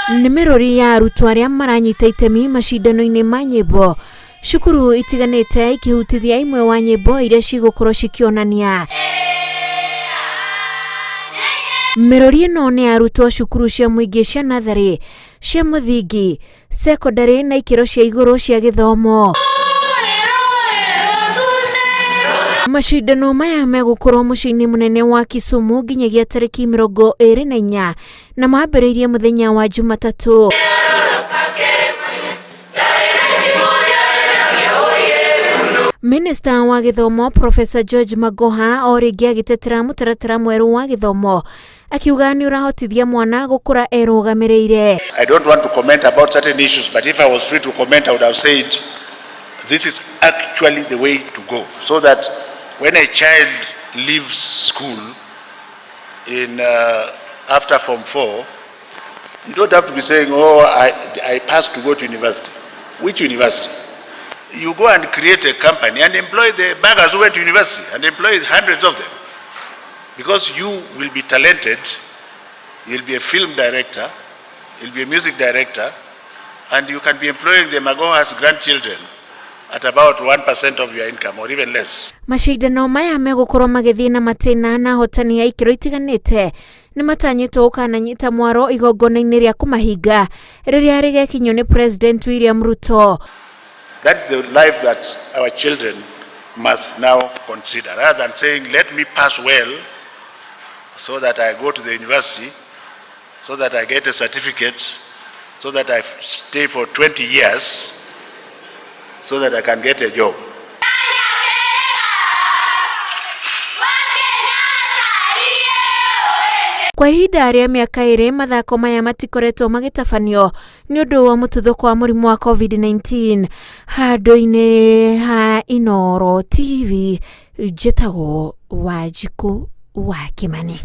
nĩ mĩrũri ya arutwo arĩa maranyita itemi macindano-inĩ ma nyĩmbo cukuru itiganĩte ikĩhutithia imwe wa nyĩmbo iria cigũkorwo cikĩonania. Mĩrũri ĩno nĩ arutwo cukuru cia mũingĩ cia natharĩ, cia mũthingi, secondary na ikĩro cia igũrũ cia gĩthomo. Macindano maya megũkorwo mũciĩ-inĩ mũnene wa Kisumu nginyagia tarĩki 24 na mambĩrĩirie mũthenya wa Jumatatũ. Minister wa gĩthomo Professor George Magoha o rĩngĩ agĩtetera mũtaratara mwerũ wa gĩthomo akiuga nĩ ũrahotithia mwana gũkũra erũgamĩrĩire. I don't want to comment about certain issues, but if I was free to comment, I would have said this is actually the way to go, so that when a child leaves school in after Form 4, you don't have to be saying, oh, I passed to go to university. Which university? You go and create a company and employ the beggars who went to university and employ hundreds of them. Because you will be talented, you'll be a film director, you'll be a music director, and you can be employing the Magoha's grandchildren at about 1% of your income or even less. Macindano maya megũkorwo magĩthiĩ na matĩna na hotani ya ikĩro itiganĩte nĩ matanyĩtwo gũkananyita mwaro igongona-inĩ rĩa kũmahinga rĩrĩa rĩgekinywo nĩ President William Ruto. That is the life that our children must now consider, rather than saying, let me pass well so that I go to the university, so that I get a certificate, so that I stay for 20 years, so that I can get a job. Kwa ihinda rĩa mĩaka ĩrĩ mathako maya matikoretwo magĩtabanio nĩ ũndũ wa mũtuthũko wa mũrimũ wa COVID-19. Handũ-inĩ ha Inooro TV, njĩtagwo Wanjikũ wa Kimani.